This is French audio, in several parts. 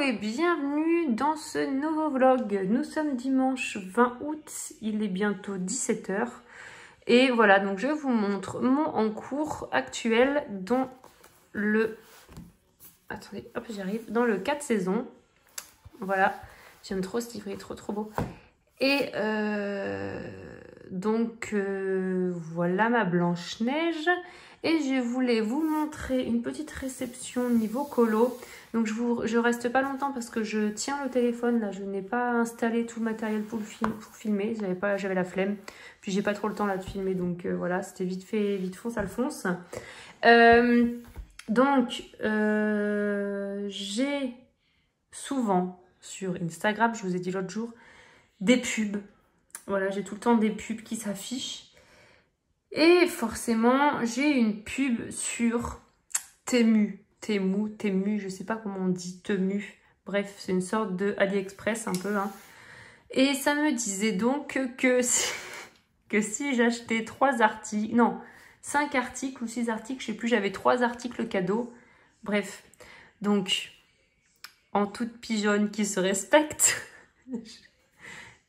et bienvenue dans ce nouveau vlog. Nous sommes dimanche 20 août, il est bientôt 17 h. Et voilà, donc je vous montre mon en cours actuel dans le... Attendez, hop, j'y arrive. Dans le 4 saisons. Voilà, j'aime trop ce livre, il est trop beau. Et donc voilà ma Blanche-Neige. Et je voulais vous montrer une petite réception niveau colo. Donc je reste pas longtemps parce que je tiens le téléphone. Là, je n'ai pas installé tout le matériel pour filmer. J'avais la flemme. Puis j'ai pas trop le temps là de filmer. Donc voilà, c'était vite fait, vite fonce, Alphonse. J'ai souvent sur Instagram, je vous ai dit l'autre jour, des pubs. Voilà, j'ai tout le temps des pubs qui s'affichent. Et forcément, j'ai une pub sur Temu, je sais pas comment on dit, Temu. Bref, c'est une sorte de AliExpress un peu. Hein. Et ça me disait donc que si j'achetais 3 articles, non, 5 articles ou 6 articles, je sais plus, j'avais 3 articles cadeaux. Bref, donc, en toute pigeonne qui se respecte,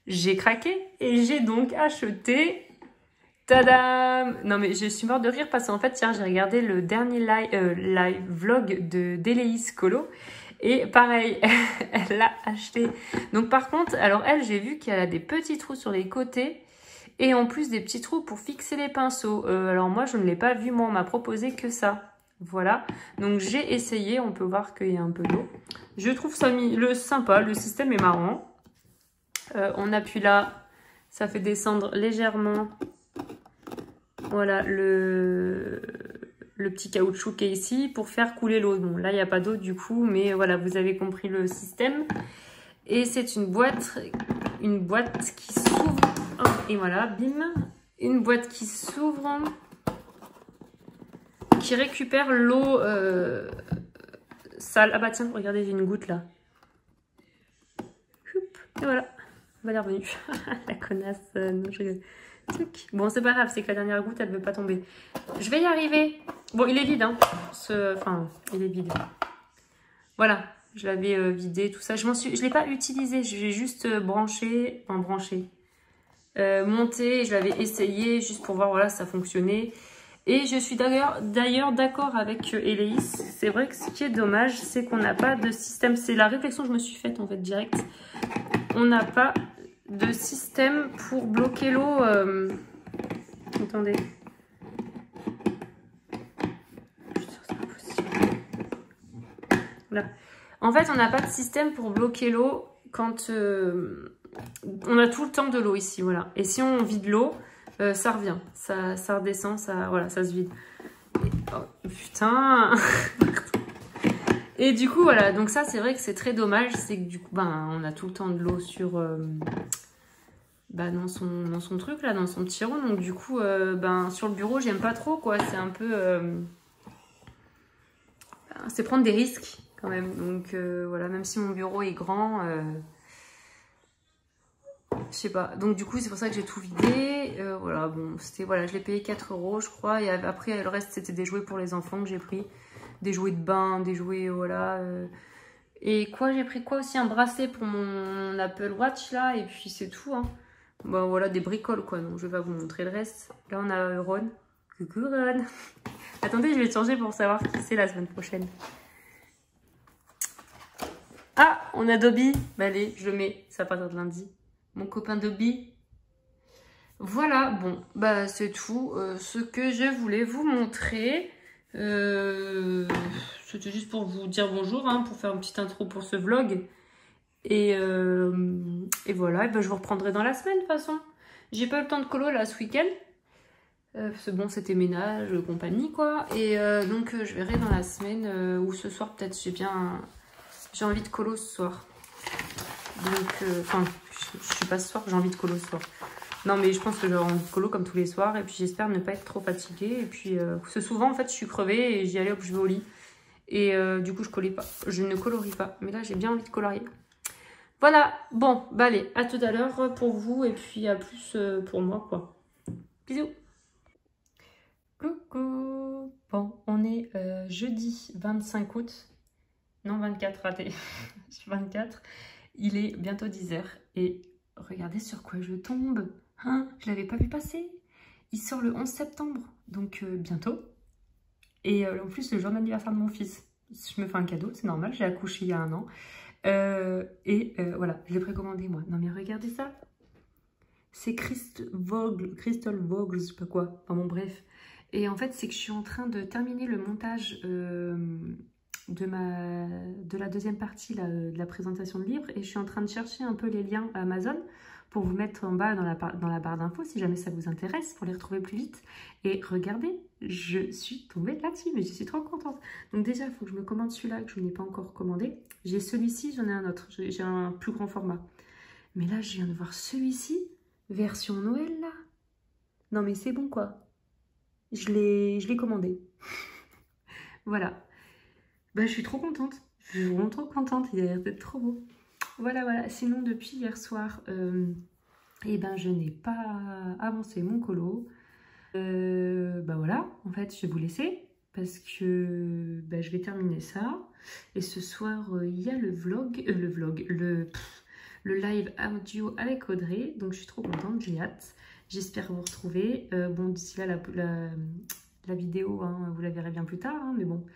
j'ai craqué et j'ai donc acheté... Tadam! Non mais je suis morte de rire parce qu'en fait, tiens, j'ai regardé le dernier live vlog d'Éléis Colo et pareil, elle l'a acheté. Donc par contre, alors elle, j'ai vu qu'elle a des petits trous sur les côtés et en plus des petits trous pour fixer les pinceaux. Alors moi, je ne l'ai pas vu, moi on m'a proposé que ça. Voilà, donc j'ai essayé, on peut voir qu'il y a un peu d'eau. Je trouve ça sympa, le système est marrant. On appuie là, ça fait descendre légèrement... Voilà, le petit caoutchouc qui est ici pour faire couler l'eau. Bon, là, il n'y a pas d'eau du coup, mais voilà, vous avez compris le système. Et c'est une boîte qui s'ouvre. Oh, et voilà, bim. Une boîte qui s'ouvre, qui récupère l'eau sale. Ah bah tiens, regardez, j'ai une goutte là. Et voilà, elle est revenue. La connasse, non, je rigole. Bon, c'est pas grave, c'est que la dernière goutte, elle ne veut pas tomber. Je vais y arriver. Bon, il est vide, hein. Enfin, il est vide. Voilà, je l'avais vidé, tout ça. Je ne l'ai pas utilisé, j'ai juste monté. Je l'avais essayé juste pour voir, voilà, ça fonctionnait. Et je suis d'ailleurs d'accord avec Éléis. C'est vrai que ce qui est dommage, c'est qu'on n'a pas de système. C'est la réflexion que je me suis faite, en fait, direct. On n'a pas... de système pour bloquer l'eau. Attendez. Voilà. En fait, on n'a pas de système pour bloquer l'eau quand on a tout le temps de l'eau ici. Voilà. Et si on vide l'eau, ça revient. Ça redescend, voilà, ça se vide. Oh, putain. Et du coup, voilà. Donc ça, c'est vrai que c'est très dommage. C'est que du coup, on a tout le temps de l'eau sur... dans son truc là, dans son petit rond. Donc du coup, sur le bureau, j'aime pas trop quoi. C'est un peu... c'est prendre des risques quand même. Donc voilà, même si mon bureau est grand, je sais pas. Donc du coup, c'est pour ça que j'ai tout vidé. Voilà, bon, c'était... Voilà, je l'ai payé 4 € je crois. Et après, le reste, c'était des jouets pour les enfants que j'ai pris. Des jouets de bain, des jouets, voilà... Et quoi, j'ai pris quoi aussi? Un bracelet pour mon Apple Watch là. Et puis c'est tout, hein. Bon, voilà, des bricoles, quoi. Donc, je vais pas vous montrer le reste. Là, on a Ron. Coucou, Ron. Attendez, je vais changer pour savoir qui c'est la semaine prochaine. Ah, on a Dobby. Bah, allez, je le mets. Ça va partir de lundi. Mon copain Dobby. Voilà, bon. Bah, c'est tout ce que je voulais vous montrer. C'était juste pour vous dire bonjour, hein, pour faire une petite intro pour ce vlog. Et voilà, je vous reprendrai dans la semaine de toute façon. J'ai pas eu le temps de colo là ce week-end. Parce que bon, c'était ménage, compagnie quoi. Et donc je verrai dans la semaine ou ce soir peut-être. J'ai envie de colo ce soir. Donc, je suis pas ce soir, j'ai envie de colo ce soir. Non mais je pense que j'aurai envie de colo comme tous les soirs. Et puis j'espère ne pas être trop fatiguée. Et puis, parce que souvent en fait je suis crevée et j'y allais hop, je vais au lit. Et du coup je ne colorie pas. Mais là j'ai bien envie de colorier. Voilà, bon, allez, à tout à l'heure pour vous et puis à plus pour moi, quoi. Bisous. Coucou. Bon, on est jeudi 25 août Non, 24, raté. 24. Il est bientôt 10 h. Et regardez sur quoi je tombe. Hein, je l'avais pas vu passer. Il sort le 11 septembre, donc bientôt. Et en plus, le jour d'anniversaire de mon fils. Je me fais un cadeau, c'est normal, j'ai accouché il y a 1 an. Voilà, je l'ai précommandé moi. Non mais regardez ça. C'est Crystal Vogue, je sais pas quoi. Enfin bon, bref. Et en fait, c'est que je suis en train de terminer le montage de la deuxième partie là, de la présentation de livre. Et je suis en train de chercher un peu les liens Amazon pour vous mettre en bas dans la barre d'infos si jamais ça vous intéresse, pour les retrouver plus vite. Et regardez, je suis tombée là-dessus, mais je suis trop contente. Donc déjà, il faut que je me commande celui-là que je n'ai pas encore commandé. J'ai celui-ci, j'en ai un autre. J'ai un plus grand format. Mais là, je viens de voir celui-ci, version Noël, là. Non, mais c'est bon, quoi. Je l'ai commandé. Voilà. Ben, je suis trop contente. Je suis vraiment trop contente. Il a l'air d'être trop beau. Voilà. Sinon, depuis hier soir, eh ben, je n'ai pas avancé mon colo. Ben voilà, en fait, je vais vous laisser parce que ben, je vais terminer ça. Et ce soir, il y a le live audio avec Audrey. Donc, je suis trop contente, j'ai hâte. J'espère vous retrouver. Bon, d'ici là, la vidéo, hein, vous la verrez bien plus tard. Hein, mais bon,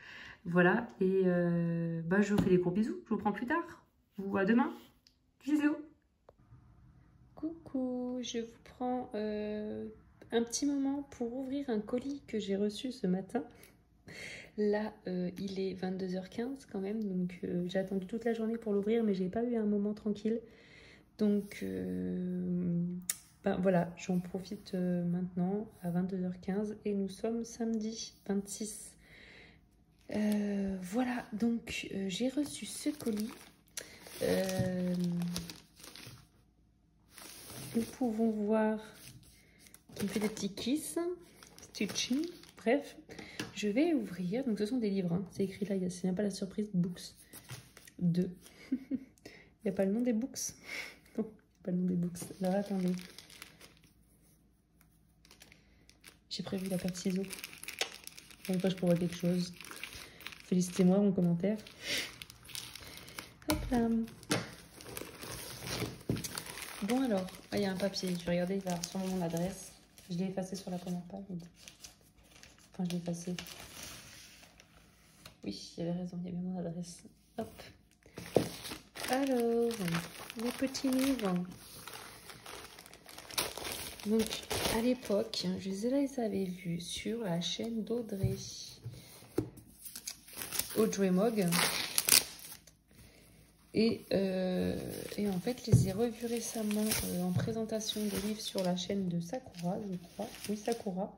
voilà. Et ben, je vous fais des gros bisous. Je vous prends plus tard. Ou à demain. Bisous. Coucou, je vous prends un petit moment pour ouvrir un colis que j'ai reçu ce matin. Là, il est 22h15 quand même, donc j'ai attendu toute la journée pour l'ouvrir, mais j'ai pas eu un moment tranquille. Donc, ben voilà, j'en profite maintenant à 22h15 et nous sommes samedi 26. Voilà, donc j'ai reçu ce colis. Nous pouvons voir qu'il me fait des petits kiss, stitching, bref. Je vais ouvrir, donc ce sont des livres, hein. C'est écrit là, c'est même pas la surprise, books 2. Il n'y a pas le nom des books. Non, pas le nom des books. Alors attendez. J'ai prévu la paire de ciseaux. Bon, je pourrais quelque chose. Félicitez-moi en commentaire. Hop là. Bon alors, il y a un papier, je vais regarder, il va y avoir sûrement mon adresse. Je l'ai effacé sur la première page. Enfin, je l'ai effacé. Oui, il y avait raison, il y avait mon adresse. Hop. Alors, les petits livres. Donc, à l'époque, je les avais vus sur la chaîne d'Audrey. Audrey Mogg. Et en fait, je les ai revus récemment en présentation de livres sur la chaîne de Sakura, je crois. Oui, Sakura.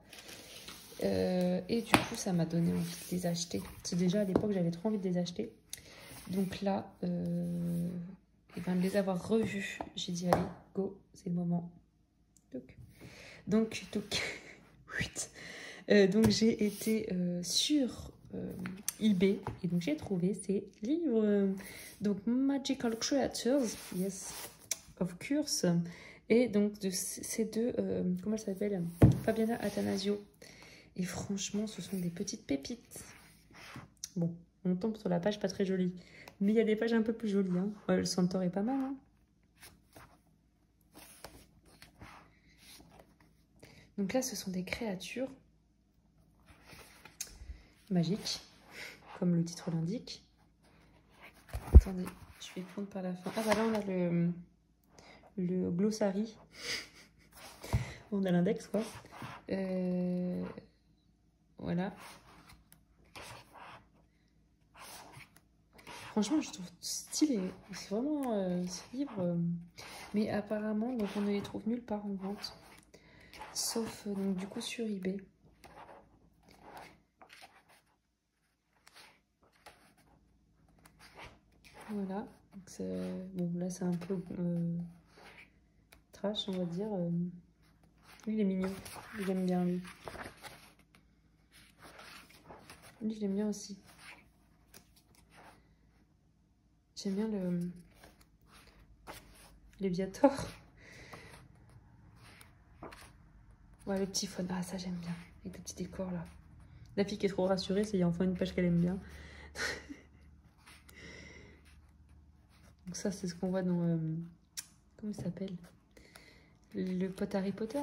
Et du coup, ça m'a donné envie de les acheter. C'est déjà à l'époque, j'avais trop envie de les acheter. Donc là, et ben, de les avoir revus, j'ai dit, allez, go, c'est le moment. Donc j'ai été sur eBay et donc j'ai trouvé ces livres. Donc Magical Creatures, yes, of course. Et donc ces deux, comment elle s'appelle, Fabiana Attanasio. Et franchement, ce sont des petites pépites. Bon, on tombe sur la page pas très jolie. Mais il y a des pages un peu plus jolies. Hein. Ouais, le Centaure est pas mal. Hein. Donc là, ce sont des créatures magiques, comme le titre l'indique. Attendez, je vais prendre par la fin. Ah, bah là, on a le glossary. On a l'index, quoi. Voilà. Franchement, je trouve stylé. C'est vraiment ce livre. Mais apparemment, donc on ne les trouve nulle part en vente. Sauf donc du coup sur eBay. Voilà. Donc bon, là c'est un peu trash, on va dire. Lui il est mignon. J'aime bien lui. Lui je l'aime bien aussi. J'aime bien le Léviator. Ouais, le petit faune. Ah, ça, j'aime bien. Avec le petit décor, là. La fille qui est trop rassurée, c'est qu'il y a enfin une page qu'elle aime bien. Donc ça, c'est ce qu'on voit dans... comment il s'appelle? Le pote Harry Potter.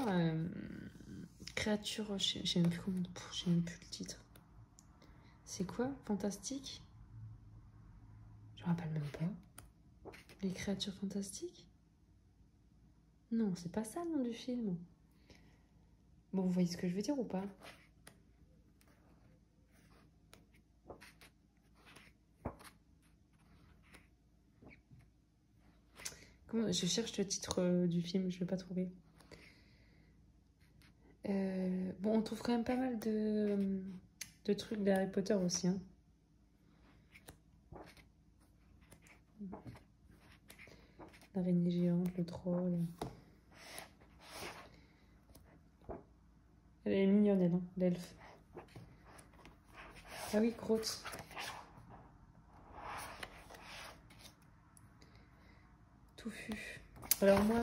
Créature... Je sais même plus comment... Je sais même plus le titre. C'est quoi? Fantastique? Je me rappelle même pas. Les créatures fantastiques? Non, c'est pas ça le nom du film. Bon, vous voyez ce que je veux dire ou pas? Comment... Je cherche le titre du film, je vais pas trouver. Bon, on trouve quand même pas mal de trucs d'Harry Potter aussi. Hein. L'araignée géante, le troll. Elle est mignonne, elle, hein, l'elfe. Ah oui, Grotte. Touffu. Alors moi,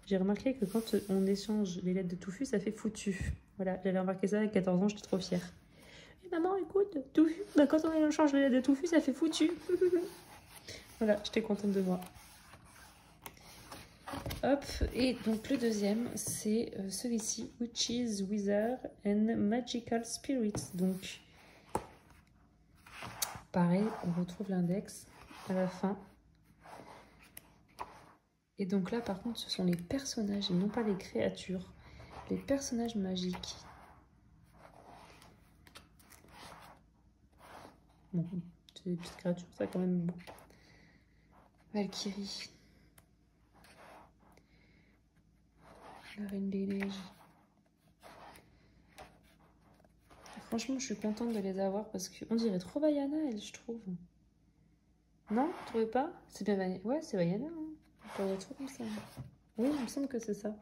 j'ai remarqué que quand on échange les lettres de Touffu, ça fait foutu. Voilà, j'avais remarqué ça à 14 ans, j'étais trop fière. Et maman, écoute, Touffu, bah, quand on échange les lettres de Touffu, ça fait foutu. Voilà, j'étais contente de moi. Hop, et donc le deuxième, c'est celui-ci, Witches, Wizards and Magical Spirits. Donc, pareil, on retrouve l'index à la fin. Et donc là, par contre, ce sont les personnages et non pas les créatures. Les personnages magiques. Bon, c'est des petites créatures, ça quand même bon. Valkyrie. La Reine des Neiges. Franchement, je suis contente de les avoir parce qu'on dirait trop Vaiana, elle, je trouve. Non, vous trouvez pas? C'est bien Vaiana. Ouais, c'est Vaiana. Hein. On dirait trop comme ça. Oui, il me semble que c'est ça.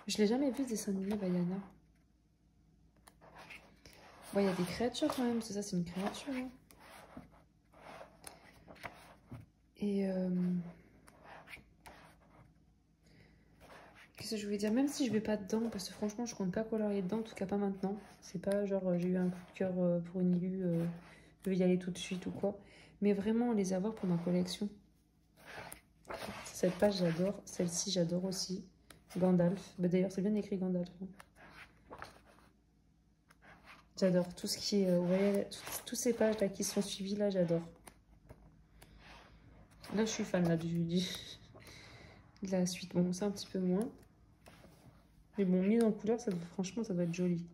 Je l'ai jamais vu ce dessin animé Vaiana. Bon, il y a des créatures quand même, c'est ça, c'est une créature. Hein. Et qu'est-ce que je voulais dire? Même si je vais pas dedans, parce que franchement, je compte pas colorier dedans, en tout cas pas maintenant. C'est pas genre j'ai eu un coup de cœur pour une Ilu, je vais y aller tout de suite ou quoi. Mais vraiment les avoir pour ma collection. Cette page, j'adore. Celle-ci, j'adore aussi. Gandalf. Bah, d'ailleurs, c'est bien écrit Gandalf. J'adore tout ce qui est... vous voyez, toutes ces pages là qui sont suivies, là, j'adore. Là, je suis fan là, de la suite. Bon, c'est un petit peu moins. Mais bon, mise en couleur, ça, franchement, ça doit être joli.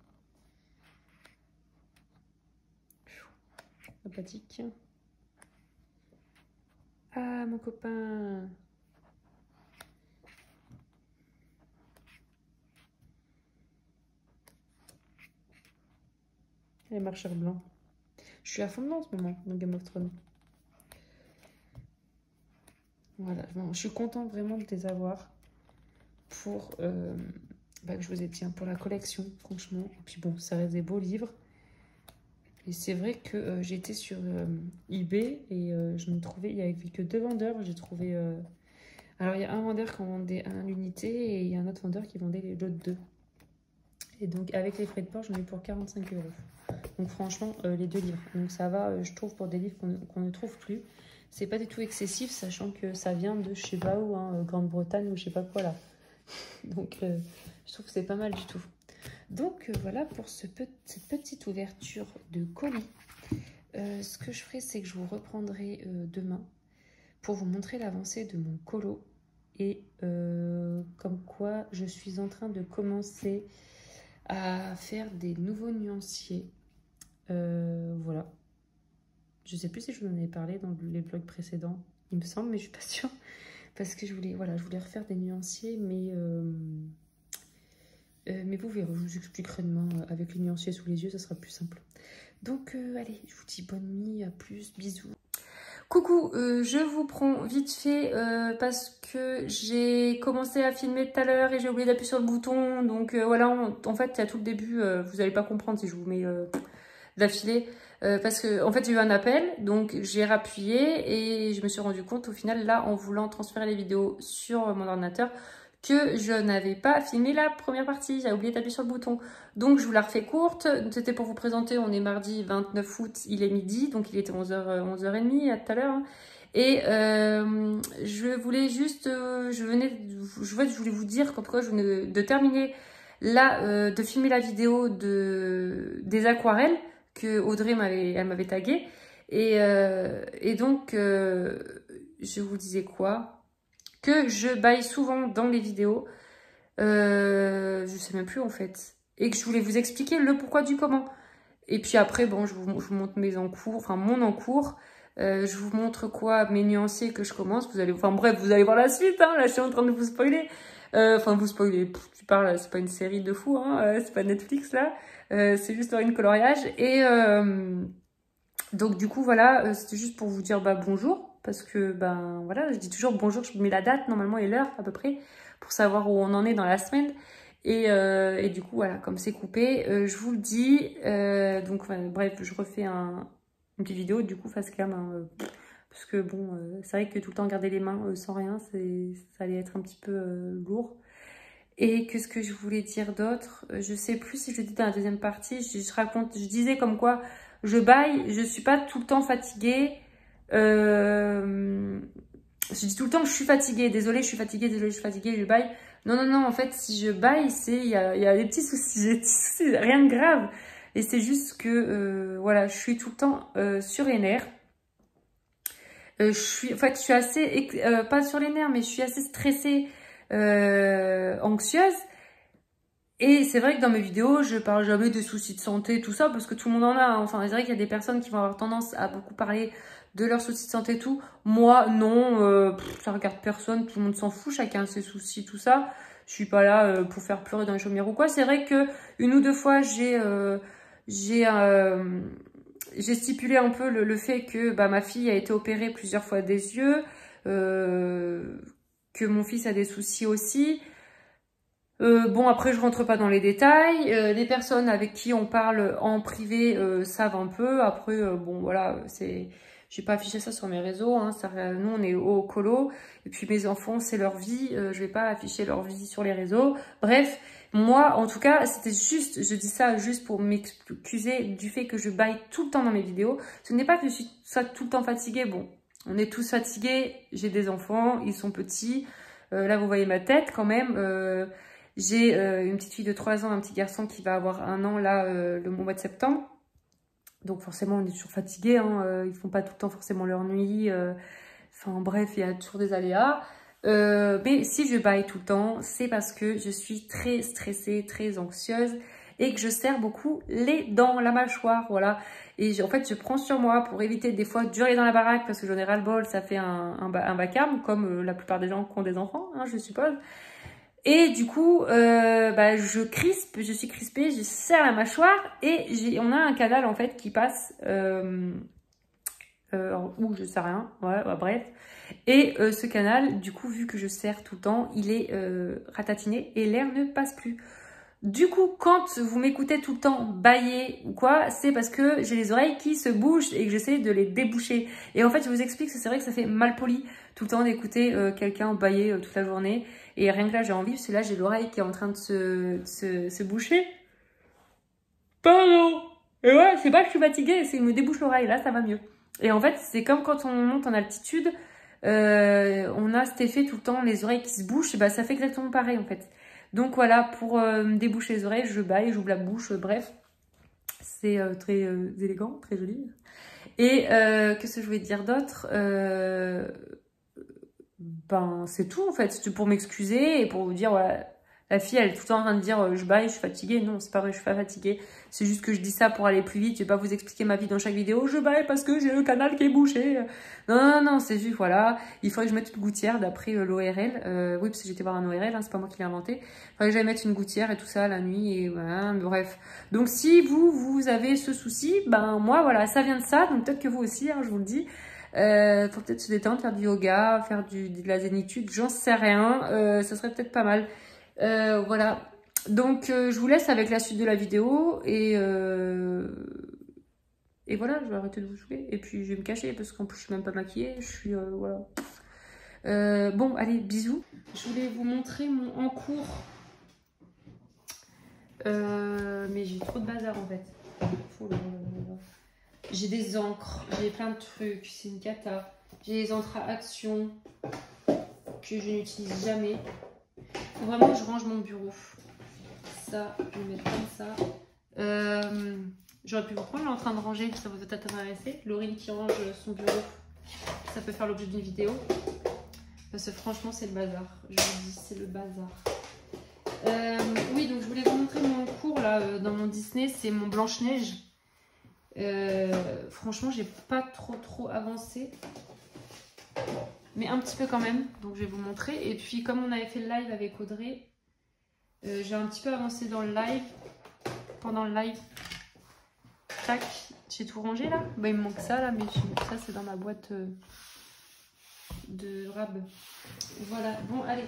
Sympathique. Ah, mon copain. Les marcheurs blancs. Je suis à fond dedans en ce moment, dans Game of Thrones. Voilà, bon, je suis contente vraiment de les avoir pour, bah, je vous ai dit, hein, pour la collection, franchement. Et puis bon, ça reste des beaux livres. Et c'est vrai que j'étais sur eBay et je me trouvais, il n'y avait que 2 vendeurs. J'ai trouvé... alors, il y a un vendeur qui en vendait un l'unité et il y a un autre vendeur qui vendait les l'autre 2. Et donc, avec les frais de port, j'en ai eu pour 45 €. Donc, franchement, les 2 livres. Donc, ça va, je trouve, pour des livres qu'on ne trouve plus. C'est pas du tout excessif, sachant que ça vient de je sais pas où, hein, Grande-Bretagne ou je sais pas quoi là. Donc, je trouve que c'est pas mal du tout. Donc, voilà pour cette petite ouverture de colis. Ce que je ferai, c'est que je vous reprendrai demain pour vous montrer l'avancée de mon colo. Et comme quoi, je suis en train de commencer à faire des nouveaux nuanciers. Voilà. Je sais plus si je vous en avais parlé dans les vlogs précédents, il me semble, mais je suis pas sûre. Parce que je voulais refaire des nuanciers, mais vous verrez, je vous expliquerai demain avec les nuanciers sous les yeux, ça sera plus simple. Donc, allez, je vous dis bonne nuit, à plus, bisous. Coucou, je vous prends vite fait parce que j'ai commencé à filmer tout à l'heure et j'ai oublié d'appuyer sur le bouton. Donc voilà, en fait, à tout le début, vous n'allez pas comprendre si je vous mets d'affilée. Parce que en fait, j'ai eu un appel, donc j'ai rappuyé et je me suis rendu compte au final, là, en voulant transférer les vidéos sur mon ordinateur, que je n'avais pas filmé la première partie, j'ai oublié d'appuyer sur le bouton. Donc je vous la refais courte, c'était pour vous présenter, on est mardi 29 août, il est midi, donc il était 11h30 tout à l'heure. Hein. Et je voulais juste, je voulais vous dire comme quoi je venais de terminer là, de filmer la vidéo des aquarelles que Audrey elle m'avait tagué. Et donc, je vous disais quoi? Que je baille souvent dans les vidéos. Je sais même plus en fait. Et que je voulais vous expliquer le pourquoi du comment. Et puis après, bon, je vous montre mes encours, enfin mon encours. Je vous montre quoi, mes nuanciers que je commence. Vous allez, enfin bref, vous allez voir la suite. Hein, là, je suis en train de vous spoiler. Enfin, vous spoiler. Tu parles, c'est pas une série de fous. Hein, c'est pas Netflix là. C'est juste une coloriage. Et donc du coup, voilà, c'était juste pour vous dire bah bonjour. Parce que, ben voilà, je dis toujours bonjour, je mets la date normalement et l'heure à peu près pour savoir où on en est dans la semaine. Et du coup, voilà, comme c'est coupé, je vous le dis. Donc, enfin, bref, je refais une petite vidéo du coup face cam. Hein, parce que bon, c'est vrai que tout le temps garder les mains sans rien, ça allait être un petit peu lourd. Et qu'est-ce que je voulais dire d'autre? Je sais plus si je le dis dans la deuxième partie. Je disais comme quoi je baille, je suis pas tout le temps fatiguée. Je dis tout le temps que je suis fatiguée. Désolée, je suis fatiguée. Désolée, je suis fatiguée. Je baille. Non, non, non. En fait, si je baille, il y a des petits soucis. Rien de grave. Et c'est juste que, voilà, je suis tout le temps sur les nerfs. En fait, je suis assez, pas sur les nerfs, mais je suis assez stressée, anxieuse. Et c'est vrai que dans mes vidéos, je parle jamais de soucis de santé, tout ça, parce que tout le monde en a. Hein. Enfin, c'est vrai qu'il y a des personnes qui vont avoir tendance à beaucoup parler de leurs soucis de santé et tout. Moi, non, ça regarde personne, tout le monde s'en fout, chacun a ses soucis, tout ça. Je suis pas là pour faire pleurer dans les chaumières ou quoi. C'est vrai que une ou deux fois, j'ai stipulé un peu le fait que bah, ma fille a été opérée plusieurs fois des yeux, que mon fils a des soucis aussi. Bon, après, je rentre pas dans les détails. Les personnes avec qui on parle en privé savent un peu. Après, bon, voilà, j'ai pas affiché ça sur mes réseaux. Hein, nous, on est au colo. Et puis, mes enfants, c'est leur vie. Je vais pas afficher leur vie sur les réseaux. Bref, moi, en tout cas, c'était juste, je dis ça juste pour m'excuser du fait que je baille tout le temps dans mes vidéos. Ce n'est pas que je suis tout le temps fatiguée. Bon, on est tous fatigués. J'ai des enfants, ils sont petits. Là, vous voyez ma tête quand même. J'ai une petite fille de 3 ans, un petit garçon qui va avoir 1 an là le mois de septembre. Donc forcément on est toujours fatigué, hein, ils font pas tout le temps forcément leur nuit. Enfin bref, il y a toujours des aléas. Mais si je baille tout le temps, c'est parce que je suis très stressée, très anxieuse et que je serre beaucoup les dents, la mâchoire, voilà. Et en fait, je prends sur moi pour éviter des fois d'hurler dans la baraque parce que j'en ai ras-le-bol, ça fait un vacarme, comme la plupart des gens qui ont des enfants, hein, je suppose. Et du coup, bah, je suis crispée, je serre la mâchoire et on a un canal en fait qui passe où je sais rien, ouais, bah, bref. Et ce canal, du coup, vu que je serre tout le temps, il est ratatiné et l'air ne passe plus. Du coup, quand vous m'écoutez tout le temps bâiller ou quoi, c'est parce que j'ai les oreilles qui se bougent et que j'essaie de les déboucher. Et en fait, je vous explique que c'est vrai que ça fait mal poli tout le temps d'écouter quelqu'un bâiller toute la journée. Et rien que là, j'ai envie, parce que là, j'ai l'oreille qui est en train de se boucher. Pardon. Et ouais, c'est pas que je suis fatiguée, c'est que me débouche l'oreille. Là, ça va mieux. Et en fait, c'est comme quand on monte en altitude, on a cet effet tout le temps, les oreilles qui se bouchent. Et bah, ça fait exactement pareil, en fait. Donc voilà, pour me déboucher les oreilles, je baille, j'ouvre la bouche, bref. C'est très élégant, très joli. Et qu'est-ce que je voulais dire d'autre ben, c'est tout en fait. C'était pour m'excuser et pour vous dire, voilà, la fille, elle est tout le temps en train de dire je baille, je suis fatiguée. Non, c'est pas vrai, je suis pas fatiguée. C'est juste que je dis ça pour aller plus vite. Je vais pas vous expliquer ma vie dans chaque vidéo. Je baille parce que j'ai le canal qui est bouché. Non, non, non, c'est juste, voilà. Il faudrait que je mette une gouttière d'après l'ORL. Oui, parce que j'étais voir un ORL, hein, c'est pas moi qui l'ai inventé. Il faudrait que j'aille mettre une gouttière et tout ça la nuit. Et voilà, bref. Donc, si vous avez ce souci, ben moi, voilà, ça vient de ça. Donc, peut-être que vous aussi, hein, je vous le dis. Faut peut-être se détendre, faire du yoga, faire de la zénitude, j'en sais rien, ça serait peut-être pas mal. Voilà, donc je vous laisse avec la suite de la vidéo et voilà, je vais arrêter de vous saouler et puis je vais me cacher parce qu'en plus je suis même pas maquillée, je suis voilà. Bon, allez, bisous. Je voulais vous montrer mon encours, mais j'ai trop de bazar en fait. J'ai des encres, j'ai plein de trucs, c'est une cata. J'ai les Entra Action que je n'utilise jamais. Faut vraiment que je range mon bureau. Ça, je vais mettre comme ça. J'aurais pu vous prendre, je suis en train de ranger, ça vous peut-être intéresser. Laurine qui range son bureau, ça peut faire l'objet d'une vidéo. Parce que franchement, c'est le bazar. Je vous dis, c'est le bazar. Oui, donc je voulais vous montrer mon cours là dans mon Disney, c'est mon Blanche-Neige. Franchement, j'ai pas trop avancé, mais un petit peu quand même. Donc je vais vous montrer. Et puis comme on avait fait le live avec Audrey, j'ai un petit peu avancé dans le live. Pendant le live, tac, j'ai tout rangé là. Bah, il me manque ça là, mais ça c'est dans ma boîte de rab. Voilà. Bon, allez.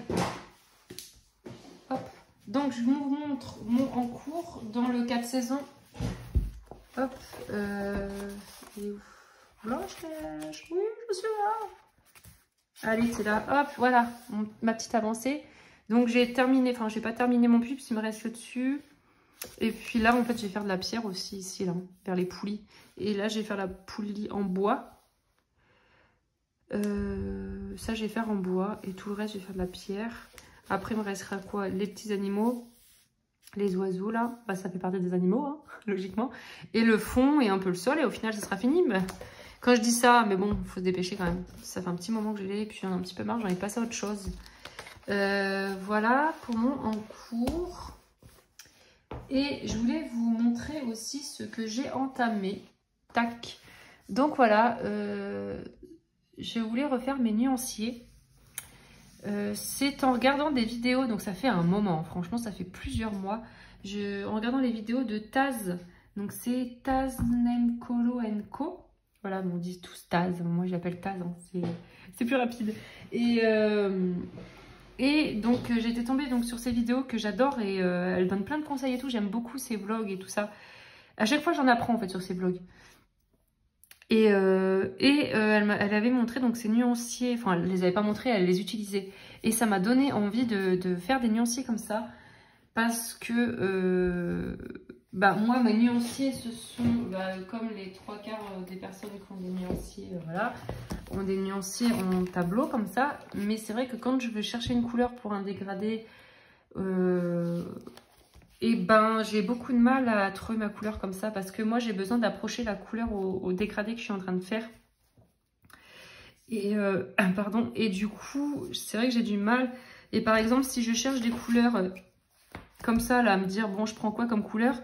Hop. Donc je vous montre mon en cours dans le 4 saisons. Hop. Il est où? Blanche-Neige. Oui, je suis là. Allez, c'est là. Hop, voilà. Ma petite avancée. Donc j'ai terminé, enfin j'ai pas terminé mon puits, il me reste le dessus. Et puis là, en fait, je vais faire de la pierre aussi, ici, là, vers les poulies. Et là, je vais faire la poulie en bois. Ça, je vais faire en bois. Et tout le reste, je vais faire de la pierre. Après, il me restera quoi? Les petits animaux. Les oiseaux, là. Bah, ça fait partie des animaux, hein, logiquement. Et le fond et un peu le sol. Et au final, ça sera fini. Mais quand je dis ça, mais bon, il faut se dépêcher quand même. Ça fait un petit moment que je l'ai. Et puis, j'en ai un petit peu marre. J'en ai passé à autre chose. Voilà pour mon en cours. Et je voulais vous montrer aussi ce que j'ai entamé. Tac. Donc voilà, je voulais refaire mes nuanciers. C'est en regardant des vidéos, donc ça fait un moment, franchement ça fait plusieurs mois. En regardant les vidéos de Taz, donc c'est Taz Nemcolo Co. Voilà, on dit tous Taz, moi j'appelle Taz, hein, c'est plus rapide. Et donc j'étais tombée donc, sur ces vidéos que j'adore et elle donne plein de conseils et tout. J'aime beaucoup ses vlogs et tout ça. À chaque fois j'en apprends en fait sur ses vlogs. Et elle avait montré donc ces nuanciers, enfin elle les avait pas montrés, elle les utilisait. Et ça m'a donné envie de faire des nuanciers comme ça. Parce que moi mes nuanciers ce sont comme les 3/4 des personnes qui ont des nuanciers, voilà, ont des nuanciers en tableau comme ça. Mais c'est vrai que quand je veux chercher une couleur pour un dégradé, j'ai beaucoup de mal à trouver ma couleur comme ça. Parce que moi j'ai besoin d'approcher la couleur au dégradé que je suis en train de faire. Et, pardon, et du coup c'est vrai que j'ai du mal. Et par exemple si je cherche des couleurs comme ça là, à me dire bon je prends quoi comme couleur,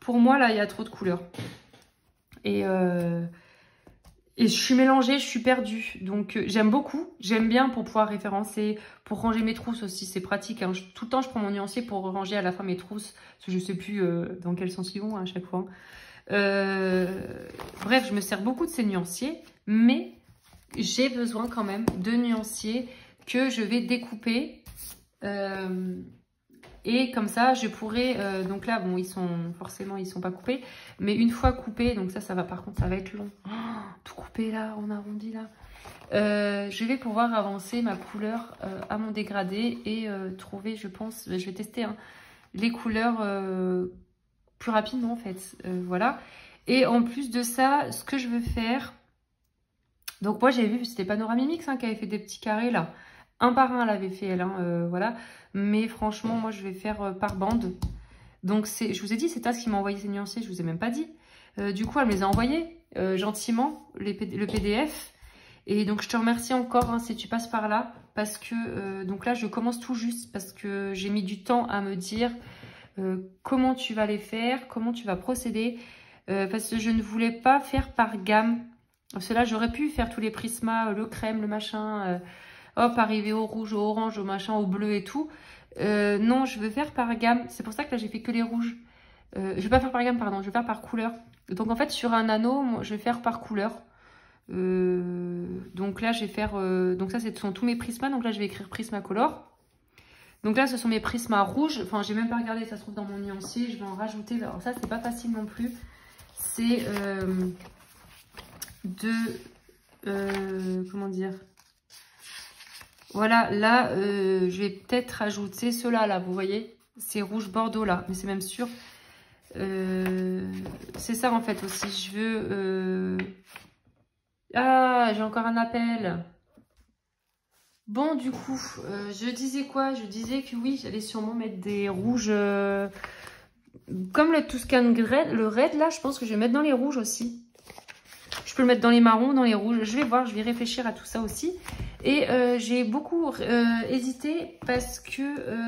pour moi là il y a trop de couleurs et je suis mélangée, je suis perdue. Donc j'aime beaucoup, j'aime bien pour pouvoir référencer, pour ranger mes trousses aussi, c'est pratique hein. Tout le temps je prends mon nuancier pour ranger à la fin mes trousses parce que je sais plus dans quel sens ils vont hein, à chaque fois. Bref, je me sers beaucoup de ces nuanciers, mais j'ai besoin quand même de nuanciers que je vais découper. Et comme ça, je pourrais... donc là, bon, forcément, ils sont pas coupés. Mais une fois coupés, donc ça va, par contre, ça va être long. Oh, tout coupé là, on arrondit là. Je vais pouvoir avancer ma couleur à mon dégradé et trouver, je pense, je vais tester hein, les couleurs plus rapidement en fait. Voilà. Et en plus de ça, ce que je veux faire... Donc moi, j'avais vu, c'était Panoramimix hein, qui avait fait des petits carrés là. Un par un, elle avait fait elle, hein, voilà. Mais franchement, moi, je vais faire par bande. Donc, je vous ai dit, c'est Taz qui m'a envoyé ces nuanciers, je vous ai même pas dit. Du coup, elle me les a envoyés gentiment, le PDF. Et donc, je te remercie encore hein, si tu passes par là. Parce que, donc là, je commence tout juste. Parce que j'ai mis du temps à me dire comment tu vas les faire, comment tu vas procéder. Parce que je ne voulais pas faire par gamme. Parce que là, j'aurais pu faire tous les prismas, le crème, le machin... hop, arriver au rouge, au orange, au machin, au bleu et tout. Non, je veux faire par gamme. C'est pour ça que là, j'ai fait que les rouges. Je vais pas faire par gamme, pardon. Je vais faire par couleur. Donc, en fait, sur un anneau, moi, je vais faire par couleur. Donc là, je vais faire... donc ça, ce sont tous mes prismas. Donc là, je vais écrire Prismacolor. Donc là, ce sont mes prismas rouges. Enfin, j'ai même pas regardé. Ça se trouve dans mon nuancier. Je vais en rajouter. Alors ça, c'est pas facile non plus. C'est comment dire... Voilà, là, je vais peut-être rajouter ceux-là, là, vous voyez, c'est rouge bordeaux, là, mais c'est même sûr. C'est ça, en fait, aussi, je veux... Ah, j'ai encore un appel. Bon, du coup, je disais quoi? Je disais que oui, j'allais sûrement mettre des rouges... comme le Tuscan Red, le Red, là, je pense que je vais mettre dans les rouges aussi. Je peux le mettre dans les marrons, dans les rouges. Je vais voir, je vais réfléchir à tout ça aussi. Et j'ai beaucoup hésité parce que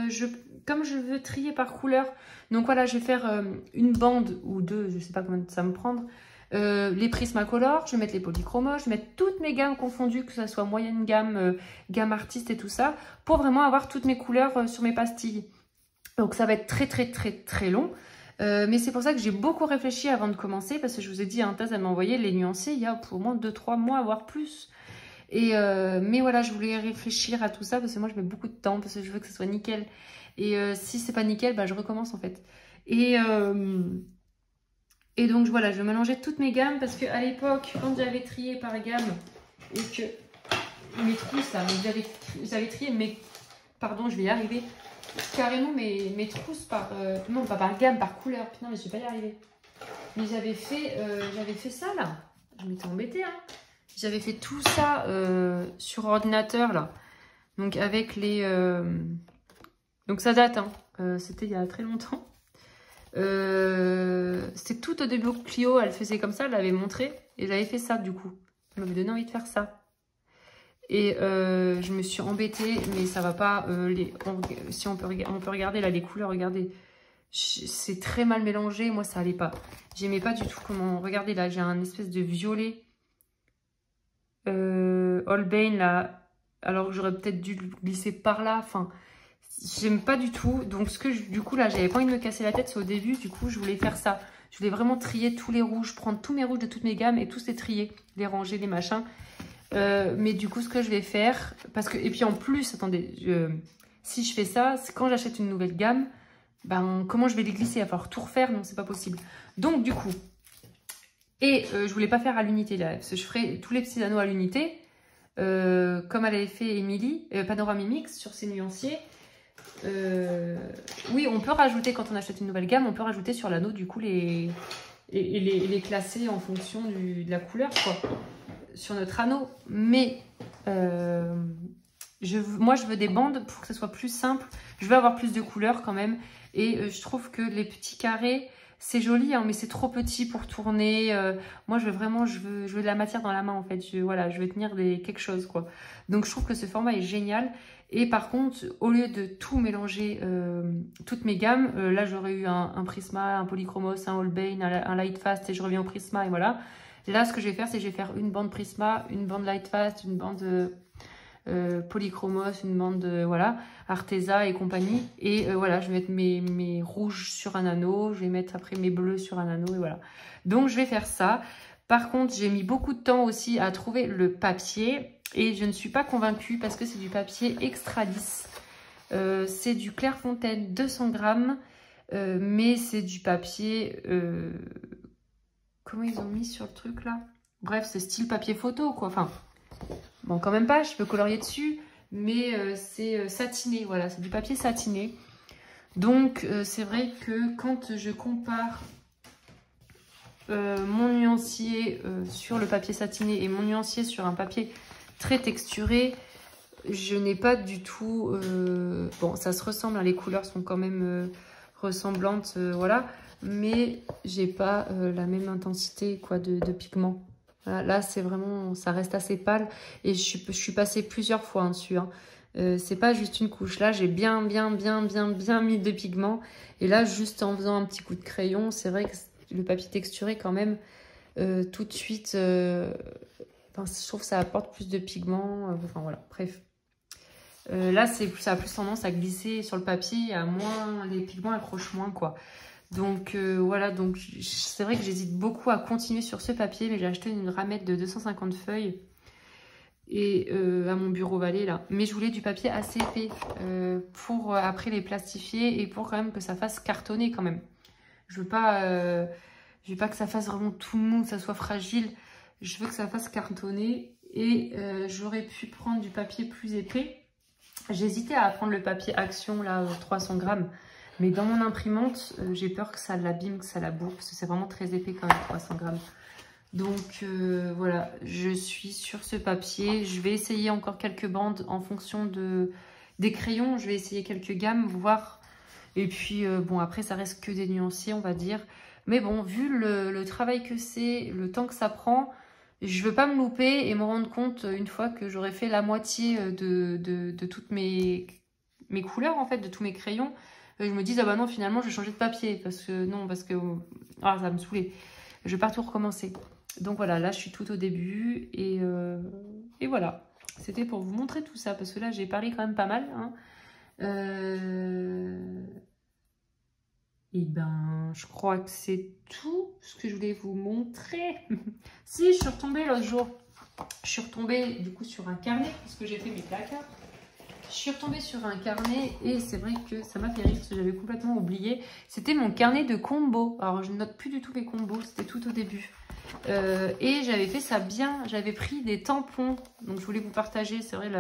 comme je veux trier par couleur, donc voilà, je vais faire une bande ou deux, je ne sais pas combien ça va me prendre. Les Prismacolor, je vais mettre les polychromos, je vais mettre toutes mes gammes confondues, que ce soit moyenne gamme, gamme artiste et tout ça, pour vraiment avoir toutes mes couleurs sur mes pastilles. Donc ça va être très long. Mais c'est pour ça que j'ai beaucoup réfléchi avant de commencer, parce que je vous ai dit, Taz, elle m'a envoyé les nuanciers il y a pour au moins 2-3 mois, voire plus. Et mais voilà, je voulais réfléchir à tout ça, parce que moi je mets beaucoup de temps, parce que je veux que ce soit nickel. Et si c'est pas nickel, bah, je recommence en fait. Et donc voilà, je vais mélanger toutes mes gammes, parce qu'à l'époque, quand j'avais trié par gamme, et que mes trousses, là, j'avais trié mes... Pardon, je vais y arriver. Carrément mes trousses par... non, pas par gamme, par couleur. Putain, mais je vais pas y arriver. Mais j'avais fait ça, là. Je m'étais embêtée, hein. J'avais fait tout ça sur ordinateur, là. Donc, avec les... Donc, ça date, hein. C'était il y a très longtemps. C'était tout au début que Clio, elle faisait comme ça, elle l'avait montré. Et j'avais fait ça, du coup. Ça m'avait donné envie de faire ça. Et je me suis embêtée, mais ça va pas. Si on peut regarder là les couleurs, regardez. C'est très mal mélangé. Moi, ça allait pas. J'aimais pas du tout comment... Regardez là, j'ai un espèce de violet. Holbein là. Alors que j'aurais peut-être dû le glisser par là. Enfin, j'aime pas du tout. Donc, du coup, là, j'avais pas envie de me casser la tête. C'est au début. Du coup, je voulais faire ça. Je voulais vraiment trier tous les rouges. Prendre tous mes rouges de toutes mes gammes et tous les trier. Les ranger, les machins. Mais du coup, ce que je vais faire, parce que, et puis en plus, attendez, si je fais ça, quand j'achète une nouvelle gamme, ben, comment je vais les glisser? Il va falloir tout refaire, non, c'est pas possible. Donc, du coup, je voulais pas faire à l'unité là, parce que je ferai tous les petits anneaux à l'unité, comme elle avait fait Émilie, Panoramimix sur ses nuanciers. Oui, on peut rajouter, quand on achète une nouvelle gamme, on peut rajouter sur l'anneau, du coup, les classer en fonction de la couleur, quoi. Sur notre anneau, mais moi je veux des bandes pour que ce soit plus simple. Je veux avoir plus de couleurs quand même, et je trouve que les petits carrés c'est joli, hein, mais c'est trop petit pour tourner. Moi je veux de la matière dans la main en fait. Voilà, je veux tenir quelque chose quoi. Donc je trouve que ce format est génial. Et par contre, au lieu de tout mélanger, toutes mes gammes, là j'aurais eu un Prisma, un Polychromos, un Holbein, un Lightfast, et je reviens au Prisma et voilà. Là, ce que je vais faire, c'est que je vais faire une bande Prisma, une bande Lightfast, une bande Polychromos, une bande voilà, Arteza et compagnie. Et voilà, je vais mettre mes rouges sur un anneau, je vais mettre après mes bleus sur un anneau et voilà. Donc, je vais faire ça. Par contre, j'ai mis beaucoup de temps aussi à trouver le papier et je ne suis pas convaincue parce que c'est du papier extra lisse. C'est du Clairefontaine 200 grammes, mais c'est du papier... Comment ils ont mis sur le truc là? Bref, c'est style papier photo quoi. Enfin, bon, quand même pas, je peux colorier dessus, mais c'est satiné. Voilà, c'est du papier satiné. Donc, c'est vrai que quand je compare mon nuancier sur le papier satiné et mon nuancier sur un papier très texturé, je n'ai pas du tout... Bon, ça se ressemble, hein, les couleurs sont quand même ressemblantes, voilà. Mais j'ai pas la même intensité quoi de pigment. Voilà, là c'est vraiment, ça reste assez pâle et je suis passée plusieurs fois hein, dessus. Hein. C'est pas juste une couche. Là j'ai bien mis de pigment et là juste en faisant un petit coup de crayon, c'est vrai que le papier texturé quand même tout de suite. Enfin, je trouve que ça apporte plus de pigment. Enfin voilà, bref. Là ça a plus tendance à glisser sur le papier, à moins les pigments accrochent moins quoi. Donc voilà, donc c'est vrai que j'hésite beaucoup à continuer sur ce papier, mais j'ai acheté une ramette de 250 feuilles et à mon bureau Vallée là. Mais je voulais du papier assez épais pour après les plastifier et pour quand même que ça fasse cartonner quand même. Je veux pas que ça fasse vraiment tout mou, que ça soit fragile. Je veux que ça fasse cartonner et j'aurais pu prendre du papier plus épais. J'hésitais à prendre le papier Action là, 300 grammes. Mais dans mon imprimante, j'ai peur que ça l'abîme, que ça la bourre, parce que c'est vraiment très épais quand même, 300 grammes. Donc voilà, je suis sur ce papier. Je vais essayer encore quelques bandes en fonction des crayons. Je vais essayer quelques gammes, voir. Et puis bon, après ça reste que des nuanciers, on va dire. Mais bon, vu le travail que c'est, le temps que ça prend, je veux pas me louper et me rendre compte une fois que j'aurai fait la moitié de toutes mes couleurs, en fait, de tous mes crayons. Je me dis, ah bah non, finalement, je vais changer de papier. Parce que ah, ça va me saouler. Je vais pas tout recommencer. Donc voilà, là, je suis tout au début. Et voilà. C'était pour vous montrer tout ça. Parce que là, j'ai parlé quand même pas mal. Hein. Et ben, je crois que c'est tout ce que je voulais vous montrer. Si, je suis retombée l'autre jour. Je suis retombée du coup sur un carnet parce que j'ai fait mes placards. Je suis retombée sur un carnet et c'est vrai que ça m'a fait rire parce que j'avais complètement oublié. C'était mon carnet de combos. Alors, je ne note plus du tout les combos, c'était tout au début. Et j'avais fait ça bien. J'avais pris des tampons. Donc, je voulais vous partager, c'est vrai,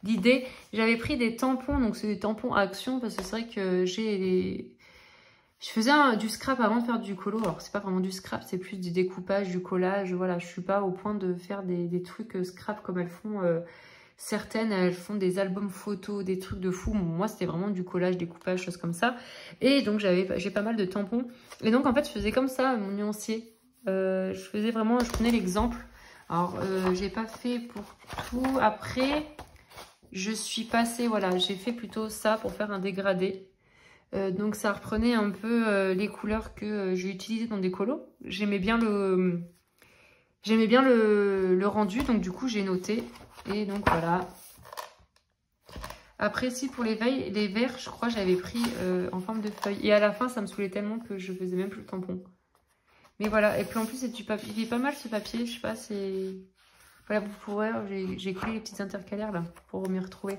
l'idée. J'avais pris des tampons. Donc, c'est des tampons à action parce que c'est vrai que je faisais du scrap avant de faire du colo. Alors, c'est pas vraiment du scrap, c'est plus du découpage, du collage. Voilà, je suis pas au point de faire des trucs scrap comme elles font. Certaines, elles font des albums photos, des trucs de fou. Moi, c'était vraiment du collage, découpage, choses comme ça. Et donc, j'ai pas mal de tampons. Et donc, en fait, je faisais comme ça, mon nuancier. Je prenais l'exemple. Alors, j'ai pas fait pour tout. Après, je suis passée, voilà, j'ai fait plutôt ça pour faire un dégradé. Donc ça reprenait un peu les couleurs que j'ai utilisées dans des colos. J'aimais bien le rendu, donc du coup j'ai noté. Et donc voilà. Après si pour les verres, je crois j'avais pris en forme de feuille. Et à la fin ça me saoulait tellement que je faisais même plus le tampon. Mais voilà, et puis en plus c'est du papier. Il est pas mal ce papier, je sais pas, c'est... Voilà, vous pourrez, j'ai collé les petites intercalaires là pour m'y retrouver.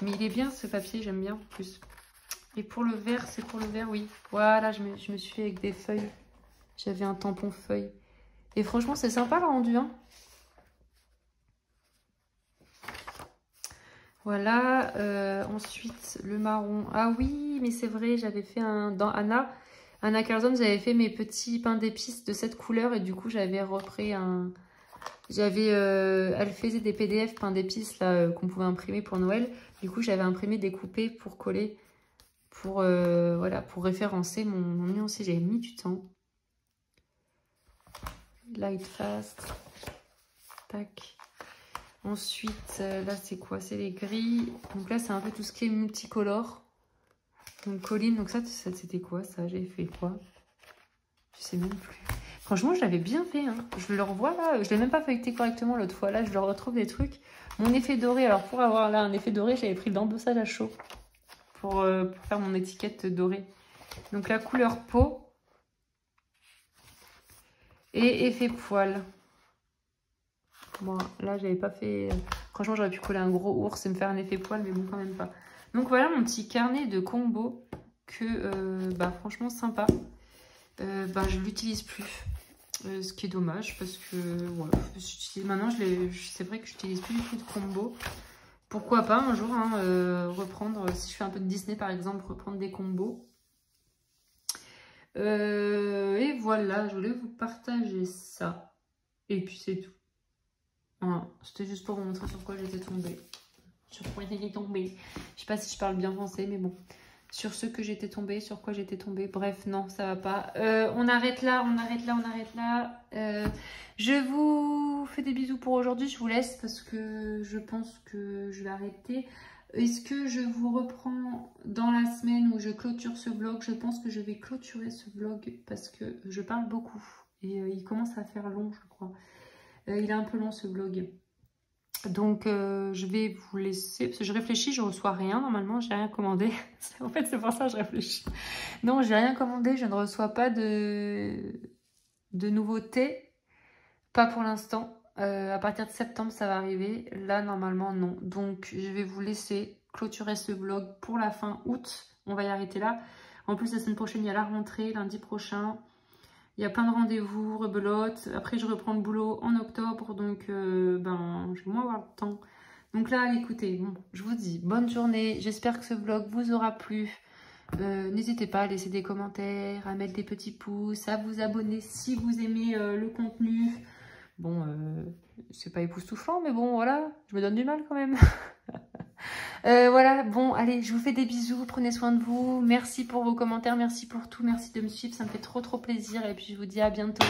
Mais il est bien ce papier, j'aime bien en plus. Et pour le vert, c'est pour le vert, oui. Voilà, je me suis fait avec des feuilles. J'avais un tampon feuille. Et franchement, c'est sympa le rendu, hein. Voilà. Ensuite, le marron. Ah oui, mais c'est vrai, j'avais fait dans Anna Carlson, j'avais fait mes petits pains d'épices de cette couleur. Et du coup, j'avais repris un... elle faisait des PDF pains d'épices là qu'on pouvait imprimer pour Noël. Du coup, j'avais imprimé, découpé pour coller. Voilà, pour référencer mon nuancier. J'avais mis du temps. Light fast. Tac. Ensuite, là, c'est quoi? C'est les gris. Donc là, c'est un peu tout ce qui est multicolore. Donc, colline. Donc ça c'était quoi ça? J'avais fait quoi? Je sais même plus. Franchement, je l'avais bien fait. Hein. Je le revois là. Je l'ai même pas feuilleté correctement l'autre fois. Là, je le retrouve des trucs. Mon effet doré. Alors, pour avoir là un effet doré, j'avais pris l'embossage à chaud. Pour faire mon étiquette dorée. Donc la couleur peau et effet poil. Bon, là j'avais pas fait... Franchement j'aurais pu coller un gros ours et me faire un effet poil, mais bon quand même pas. Donc voilà mon petit carnet de combo que franchement sympa. Je l'utilise plus. Ce qui est dommage parce que voilà, maintenant c'est vrai que j'utilise plus du tout de combo. Pourquoi pas un jour reprendre, si je fais un peu de Disney par exemple, reprendre des combos. Et voilà, je voulais vous partager ça. Et puis c'est tout. Voilà, c'était juste pour vous montrer sur quoi j'étais tombée. Sur quoi j'étais tombée. Je sais pas si je parle bien français, mais bon. Sur ce que j'étais tombée, sur quoi j'étais tombée. Bref, non, ça va pas. On arrête là. Je vous fais des bisous pour aujourd'hui. Je vous laisse parce que je pense que je vais arrêter. Est-ce que je vous reprends dans la semaine où je clôture ce vlog? Je pense que je vais clôturer ce vlog parce que je parle beaucoup. Et il commence à faire long, je crois. Il est un peu long ce vlog. Donc je vais vous laisser, parce que je réfléchis, je ne reçois rien normalement, j'ai rien commandé. En fait c'est pour ça que je réfléchis. Non, j'ai rien commandé, je ne reçois pas de nouveautés. Pas pour l'instant. À partir de septembre ça va arriver. Là normalement non. Donc je vais vous laisser clôturer ce vlog pour la fin août. On va y arrêter là. En plus la semaine prochaine il y a la rentrée, lundi prochain. Il y a plein de rendez-vous, rebelote. Après, je reprends le boulot en octobre. Donc, je vais moins avoir le temps. Donc là, écoutez, bon, je vous dis bonne journée. J'espère que ce vlog vous aura plu. N'hésitez pas à laisser des commentaires, à mettre des petits pouces, à vous abonner si vous aimez le contenu. Bon, c'est pas époustouflant, mais bon, voilà, je me donne du mal quand même. Voilà, bon, allez, je vous fais des bisous, prenez soin de vous. Merci pour vos commentaires, merci pour tout, merci de me suivre, ça me fait trop plaisir. Et puis je vous dis à bientôt.